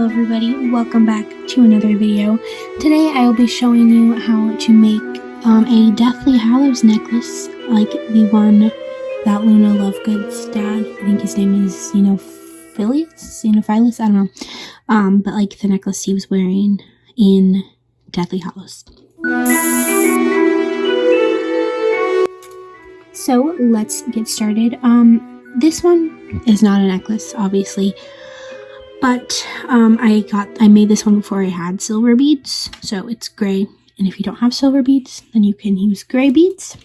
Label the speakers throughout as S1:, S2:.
S1: Hello everybody, welcome back to another video. Today I will be showing you how to make a Deathly Hallows necklace, like the one that Luna Lovegood's dad, I think his name is Xenopilius, I don't know, but like the necklace he was wearing in Deathly Hallows. So let's get started. This one is not a necklace, obviously. But I made this one before I had silver beads, so it's gray. And if you don't have silver beads, then you can use gray beads.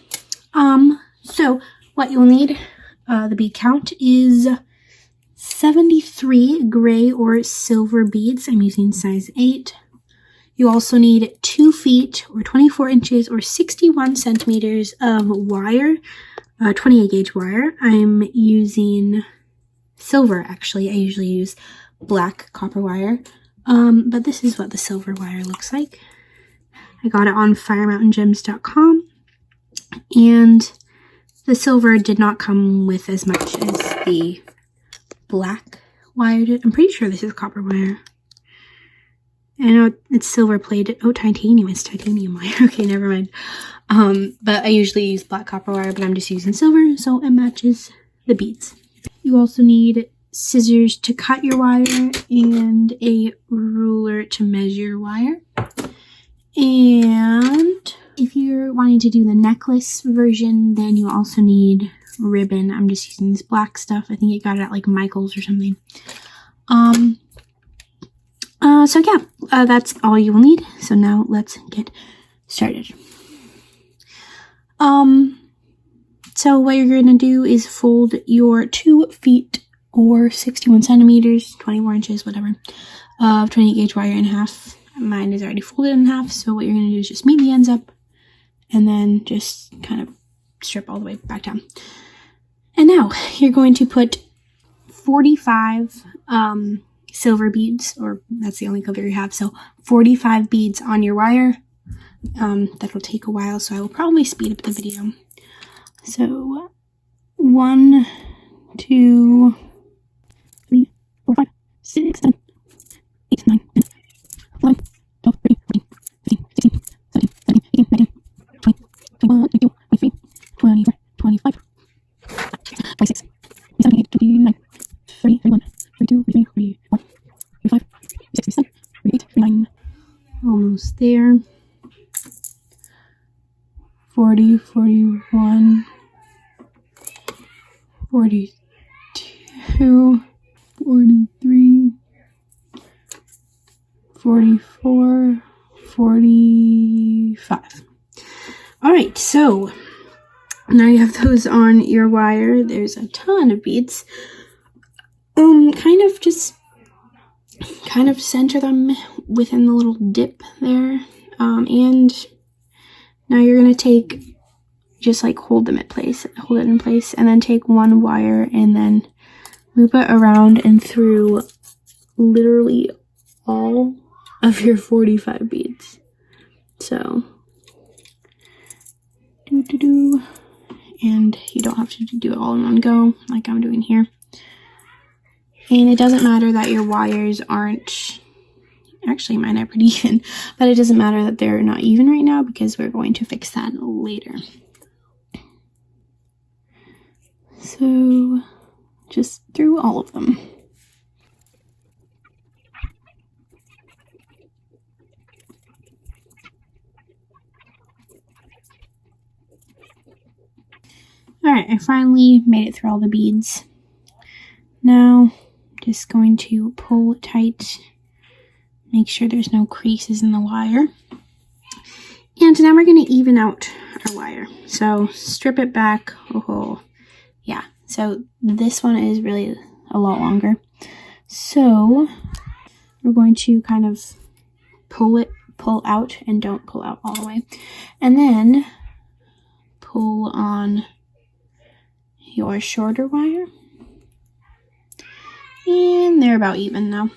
S1: So what you'll need, the bead count is 73 gray or silver beads. I'm using size 8. You also need 2 feet or 24 inches or 61 centimeters of wire, 28 gauge wire. I'm using silver, actually. I usually use black copper wire, but this is what the silver wire looks like. I got it on firemountaingems.com, and the silver did not come with as much as the black wire did. I'm pretty sure this is copper wire. I know it's silver plated. Oh, titanium. It's titanium wire. Okay, never mind. But I usually use black copper wire, but I'm just using silver, so it matches the beads. You also need scissors to cut your wire and a ruler to measure wire. And if you're wanting to do the necklace version, then you also need ribbon. I'm just using this black stuff. I think I got it at like Michael's or something. So yeah, that's all you will need. So now let's get started. So what you're going to do is fold your 2 feet or 61 centimeters, 24 inches, whatever, of 28 gauge wire in half. Mine is already folded in half, so what you're going to do is just meet the ends up and then just kind of strip all the way back down. And now you're going to put 45 silver beads, or that's the only color you have, so 45 beads on your wire. That'll take a while, so I will probably speed up the video. So 1, 2, 3, 4, 5, 6, 7, 8, 9, 10, 11, 12, 13, 14, 15, 16, 17, 18, 19, 20, 21, 22, 23, 24, 25, 26, 27, 28, 29, 30, 31, 32, 33, 34, 35, 36, 37, 38, 39. Almost there. 40, 41, 42, 43, 44, 45. Alright, so now you have those on your wire. There's a ton of beads. Kind of center them within the little dip there. And now you're going to take, just like hold it in place, and then take one wire and then loop it around and through literally all of your 45 beads. So, and you don't have to do it all in one go like I'm doing here. And it doesn't matter that your wires aren't, actually mine are pretty even, but it doesn't matter that they're not even right now because we're going to fix that later. So just through all of them. Alright, I finally made it through all the beads. Now, just going to pull tight, make sure there's no creases in the wire. And now we're going to even out our wire. So strip it back. Oh, yeah. So this one is really a lot longer. So we're going to kind of pull out, and don't pull out all the way. And then pull on your shorter wire. And they're about even now.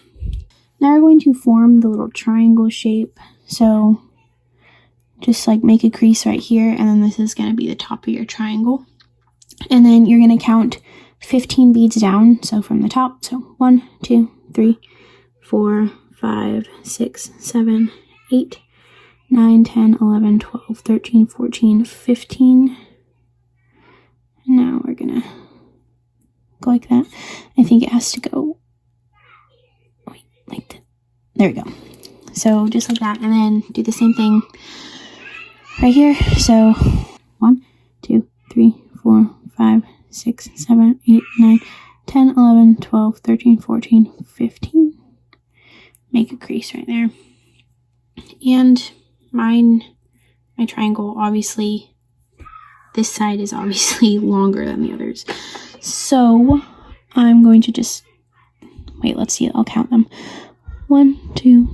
S1: Now we're going to form the little triangle shape. So just like make a crease right here, and then this is going to be the top of your triangle. And then you're going to count 15 beads down, so from the top. So 1, 2, 3, 4, 5, 6, 7, 8, 9, 10, 11, 12, 13, 14, 15. Now we're gonna go like that. I think it has to go, wait, like that. There we go. So just like that, and then do the same thing right here. So 1, 2, 3, 4, 5, 6, 7, 8, 9, 10, 11, 12, 13, 14, 15. Make a crease right there. And my triangle, obviously, this side is obviously longer than the others. So I'm going to just, wait, let's see, I'll count them. 1, 2,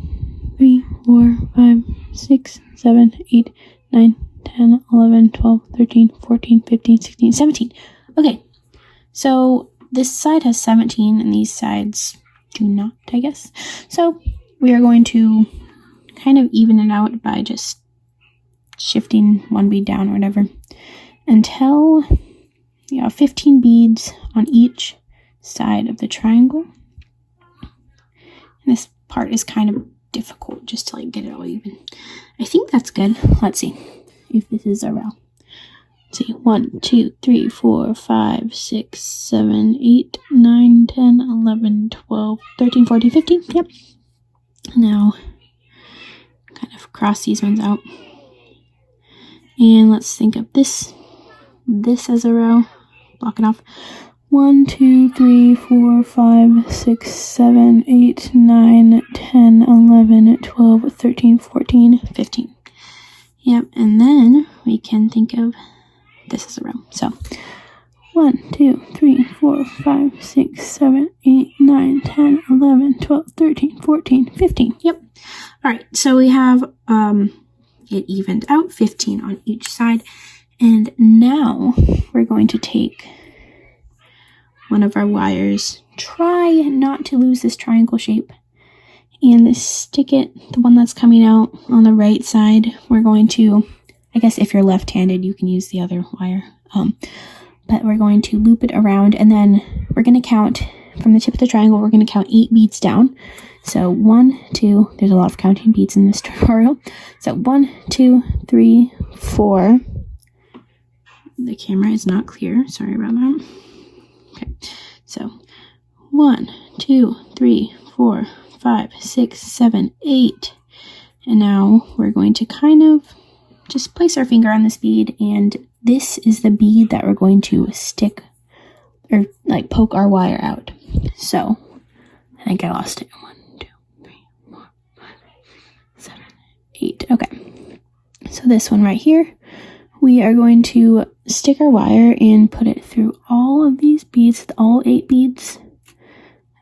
S1: 3, 4, 5, 6, 7, 8, 9, 10, 11, 12, 13, 14, 15, 16, 17. Okay, so this side has 17 and these sides do not, I guess. So we are going to kind of even it out by just shifting one bead down or whatever until you have 15 beads on each side of the triangle. And this part is kind of difficult just to like get it all even. I think that's good. Let's see if this is a row. Let's see, 1, 2, 3, 4, 5, 6, 7, 8, 9, 10, 11, 12, 13, 14, 15. Yep. Now, kind of cross these ones out. And let's think of this as a row. Block it off. 1, 2, 3, 4, 5, 6, 7, 8, 9, 10, 11, 12, 13, 14, 15. Yep, and then we can think of this as a row. So 1, 2, 3, 4, 5, 6, 7, 8, 9, 10, 11, 12, 13, 14, 15. Yep. All right, so we have it evened out, 15 on each side. And now we're going to take one of our wires, try not to lose this triangle shape, and stick it, the one that's coming out on the right side. We're going to, I guess if you're left-handed, you can use the other wire, but we're going to loop it around, and then we're going to count from the tip of the triangle. We're going to count 8 beads down. So 1, 2, there's a lot of counting beads in this tutorial. So 1, 2, 3, 4. The camera is not clear, sorry about that. Okay, so 1, 2, 3, 4, 5, 6, 7, 8. And now we're going to kind of just place our finger on this bead, and this is the bead that we're going to stick or like poke our wire out. So I think I lost it. 1, 2, 3, 4, 5, 7, 8. Okay, so this one right here, we are going to stick our wire and put it through all of these beads, all 8 beads.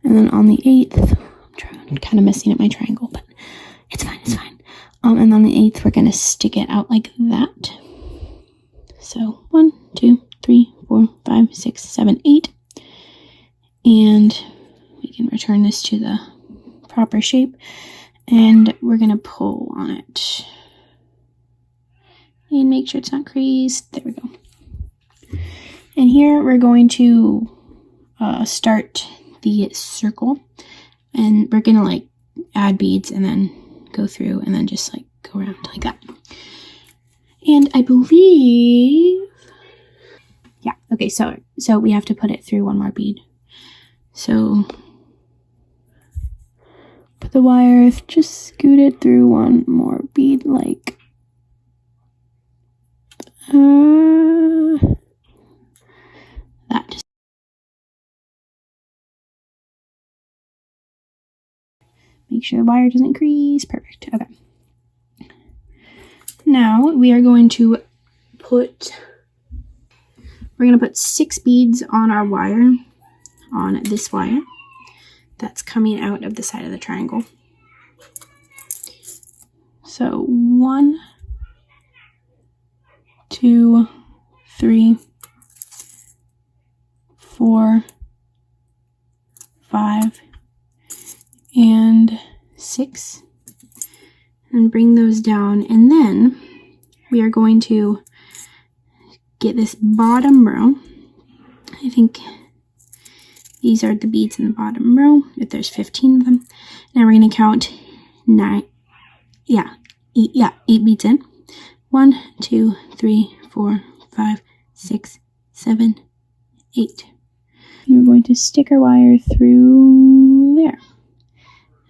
S1: And then on the 8th, I'm kind of messing up my triangle, but it's fine, it's fine. And on the 8th, we're going to stick it out like that. So 1, 2, 3, 4, 5, 6, 7, 8. And we can return this to the proper shape. And we're going to pull on it. And make sure it's not creased. There we go. And here we're going to start the circle. And we're going to like add beads and then go through and then just like go around like that. And I believe, yeah, okay, so we have to put it through one more bead. So put the wire, just scoot it through one more bead like that. Make sure the wire doesn't crease. Perfect. Okay. Now we are going to put 6 beads on our wire, on this wire that's coming out of the side of the triangle. So 1, 2, 3, 4, 5, and 6, and bring those down, and then we are going to get this bottom row. I think These are the beads in the bottom row, if there's 15 of them. Now we're going to count 8 beads in. 1, 2, 3, 4, 5, 6, 7, 8. And we're going to stick our wire through there.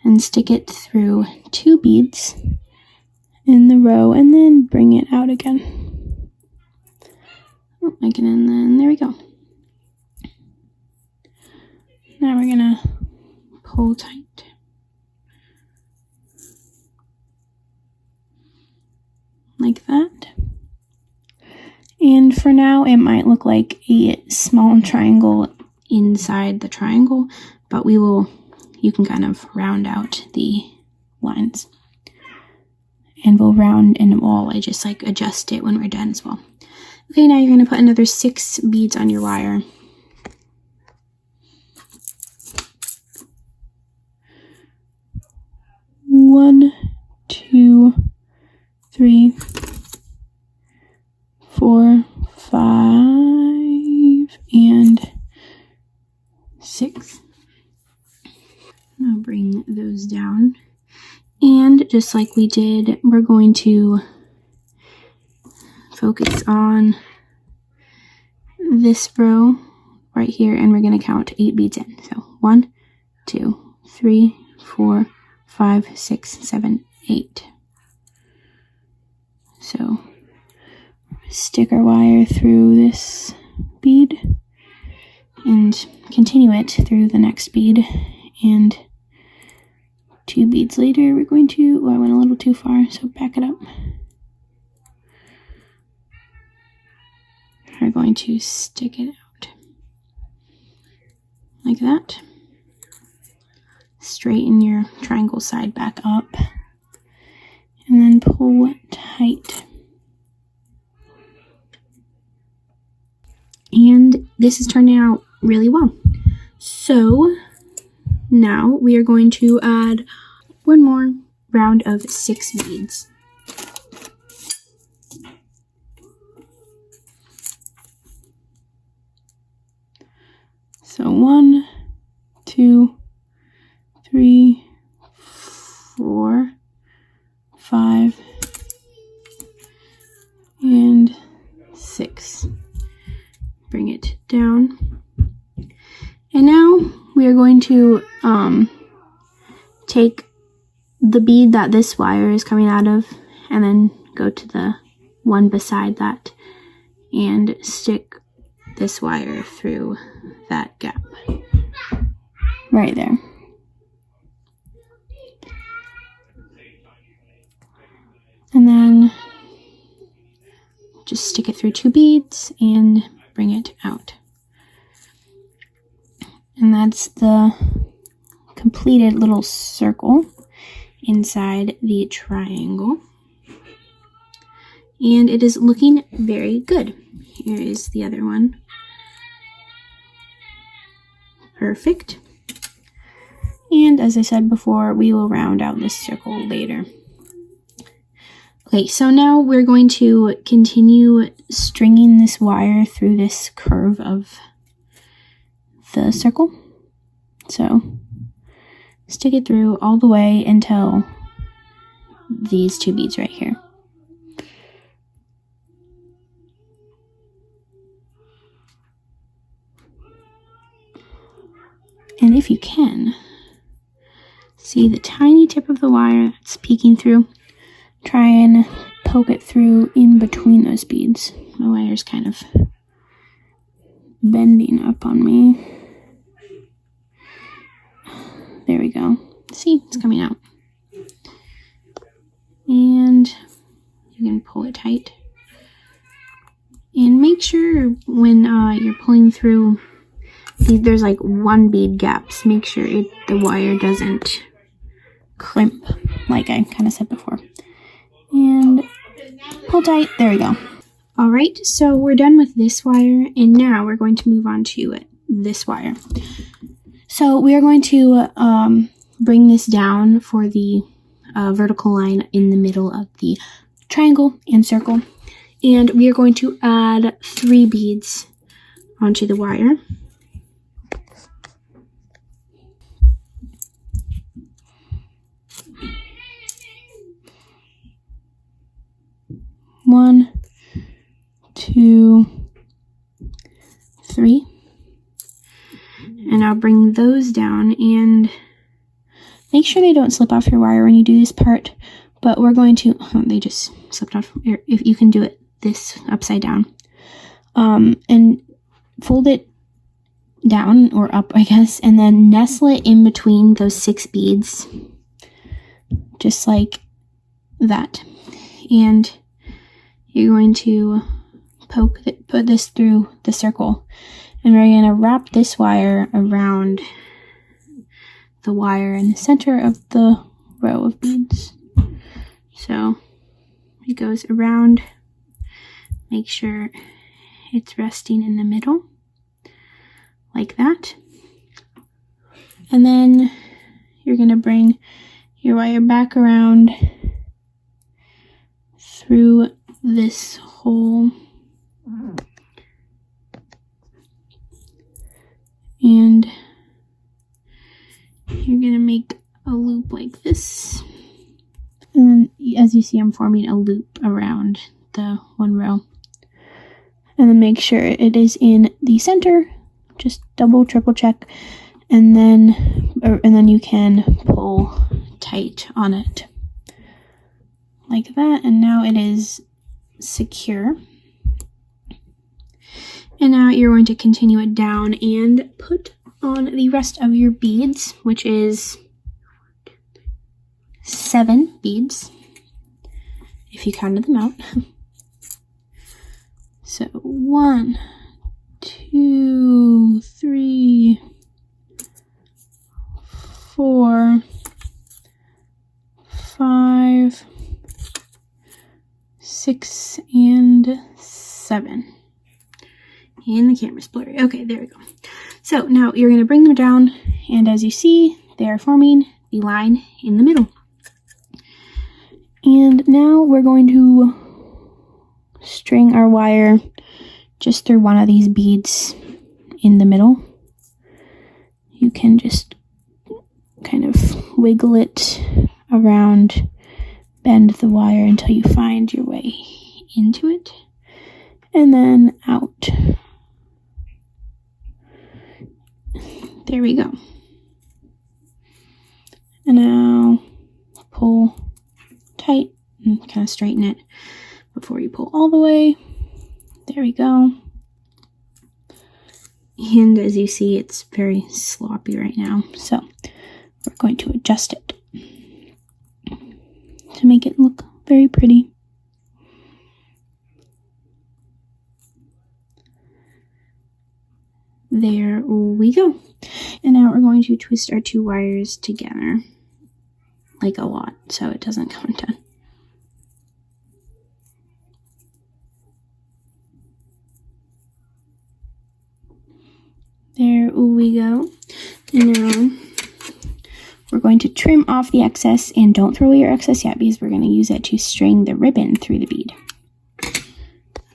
S1: And stick it through 2 beads in the row and then bring it out again. And then there we go. Now we're gonna pull tight. Like that. And for now, it might look like a small triangle inside the triangle, but you can kind of round out the lines. And we'll round and I just like adjust it when we're done as well. Okay, now you're going to put another 6 beads on your wire. One, 2, 3, 4, 5, and 6. I'll bring those down. And just like we did, we're going to focus on this row right here, and we're going to count 8 beads in. So 1, 2, 3, 4, 5, 6, 7, 8. So stick our wire through this bead and continue it through the next bead, and 2 beads later we're going to, I went a little too far, so back it up. We're going to stick it out like that. Straighten your triangle side back up and then pull it tight. And this is turning out really well. So now we are going to add one more round of 6 beads. So 1, 2, 3, 4, 5, and 6. Bring it down. And now we are going to take the bead that this wire is coming out of and then go to the one beside that and stick this wire through that gap right there. And then just stick it through 2 beads and bring it out. And that's the completed little circle inside the triangle. And it is looking very good. Here is the other one. Perfect. And as I said before, we will round out this circle later. Okay, so now we're going to continue stringing this wire through this curve of the circle. So stick it through all the way until these 2 beads right here. And if you can, see the tiny tip of the wire that's peeking through, try and poke it through in between those beads. My wire's kind of bending up on me. There we go. See, it's coming out. And you can pull it tight. And make sure when you're pulling through, there's like 1 bead gaps. Make sure the wire doesn't crimp, like I kind of said before. And pull tight. There we go. Alright, so we're done with this wire, and now we're going to move on to this wire. So we are going to bring this down for the vertical line in the middle of the triangle and circle. And we are going to add 3 beads onto the wire. 1, 2, 3. And I'll bring those down and make sure they don't slip off your wire when you do this part. But we're going to, they just slipped off. If you can do it this upside down. And fold it down or up, I guess, and then nestle it in between those 6 beads. Just like that. And you're going to put this through the circle. And we're going to wrap this wire around the wire in the center of the row of beads. So it goes around. Make sure it's resting in the middle, like that. And then you're going to bring your wire back around through this hole. And you're going to make a loop like this. And then, as you see, I'm forming a loop around the one row. And then make sure it is in the center. Just double, triple check. And then you can pull tight on it. Like that. And now it is secure. And now you're going to continue it down and put on the rest of your beads, which is 7 beads, if you counted them out. So 1, 2, 3, 4, 5, 6, and 7. And the camera's blurry. Okay, there we go. So now you're going to bring them down, and as you see, they are forming the line in the middle. And now we're going to string our wire just through one of these beads in the middle. You can just kind of wiggle it around, bend the wire until you find your way into it, and then out. There we go. And now pull tight and kind of straighten it before you pull all the way. There we go. And as you see, it's very sloppy right now. So we're going to adjust it to make it look very pretty. There we go. And now we're going to twist our 2 wires together, like a lot, so it doesn't come undone. There we go. And now we're going to trim off the excess, and don't throw away your excess yet because we're going to use it to string the ribbon through the bead.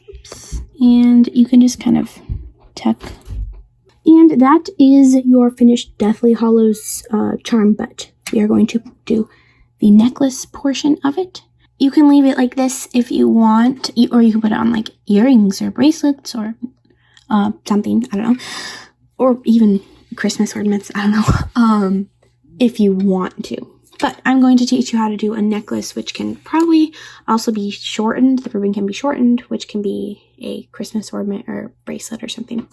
S1: Oops. And you can just kind of tuck. And that is your finished Deathly Hallows charm, but we are going to do the necklace portion of it. You can leave it like this if you want, or you can put it on like earrings or bracelets or something, I don't know, or even Christmas ornaments, I don't know, if you want to. But I'm going to teach you how to do a necklace, which can probably also be shortened. The ribbon can be shortened, which can be a Christmas ornament or bracelet or something.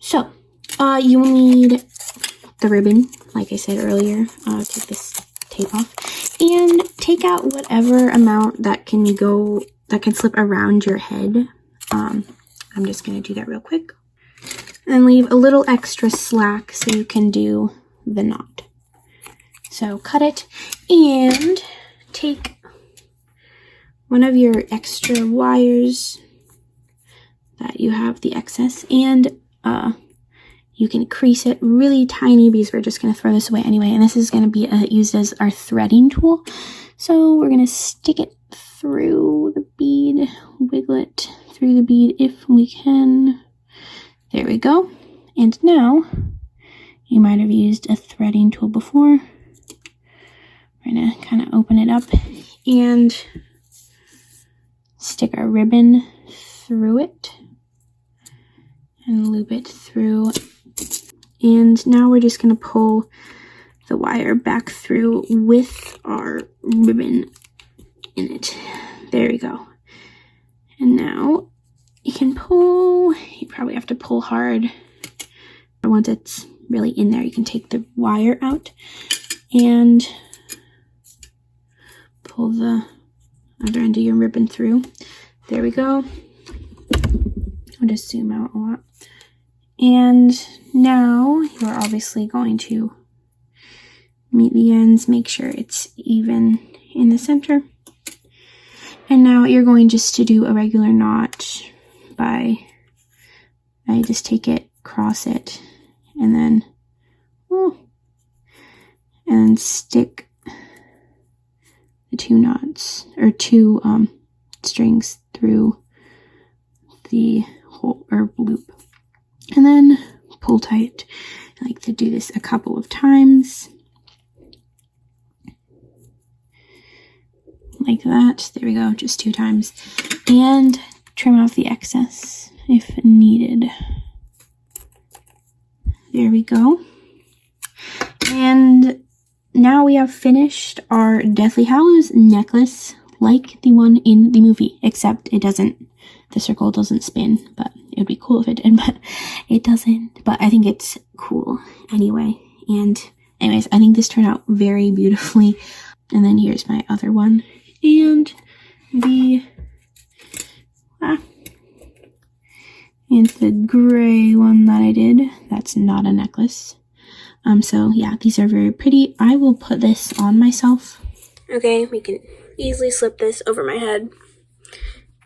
S1: So, you will need the ribbon, like I said earlier. Take this tape off and take out whatever amount that can slip around your head. I'm just going to do that real quick. And leave a little extra slack so you can do the knot. So cut it and take one of your extra wires that you have the excess, and you can crease it really tiny because we're just going to throw this away anyway, and this is going to be used as our threading tool. So we're going to stick it through the bead, wiggle it through the bead if we can. There we go. And now, you might have used a threading tool before. We're going to kind of open it up and stick our ribbon through it and loop it through. And now we're just going to pull the wire back through with our ribbon in it. There we go. And now you can pull. You probably have to pull hard. Once it's really in there, you can take the wire out and pull the other end of your ribbon through. There we go. I'll just zoom out a lot. And now you're obviously going to meet the ends, make sure it's even in the center. And now you're going just to do a regular knot by, I just take it, cross it, and then, and stick the two knots, or two strings through the hole or loop. And then pull tight. I like to do this a couple of times. Like that. There we go, just 2 times. And trim off the excess if needed. There we go. And now we have finished our Deathly Hallows necklace, like the one in the movie, except it doesn't, the circle doesn't spin, but it would be cool if it did, but it doesn't. But I think it's cool anyway. And anyways, I think this turned out very beautifully. And then here's my other one. And the gray one that I did. That's not a necklace. So yeah, these are very pretty. I will put this on myself. Okay, we can easily slip this over my head.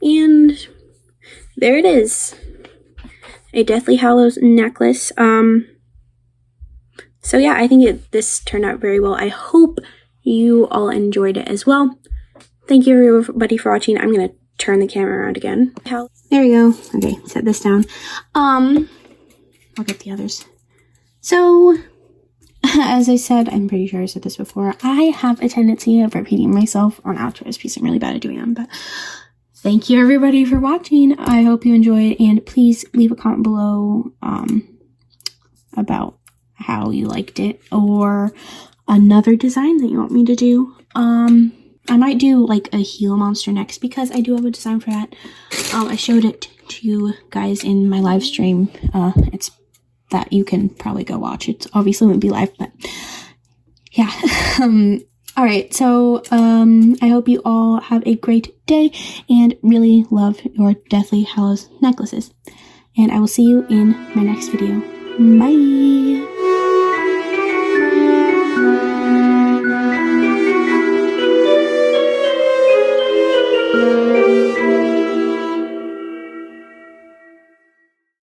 S1: And there it is. A Deathly Hallows necklace. So yeah, I think this turned out very well. I hope you all enjoyed it as well. Thank you everybody for watching. I'm going to turn the camera around again. There we go. Okay, set this down. I'll get the others. So, as I said, I'm pretty sure I said this before, I have a tendency of repeating myself on outros because I'm really bad at doing them, but thank you everybody for watching. I hope you enjoyed, and please leave a comment below about how you liked it, or another design that you want me to do. I might do like a Gila monster next because I do have a design for that. I showed it to you guys in my live stream. It's that you can probably go watch. It obviously won't be live, but yeah. All right, so I hope you all have a great day and really love your Deathly Hallows necklaces. And I will see you in my next video. Bye!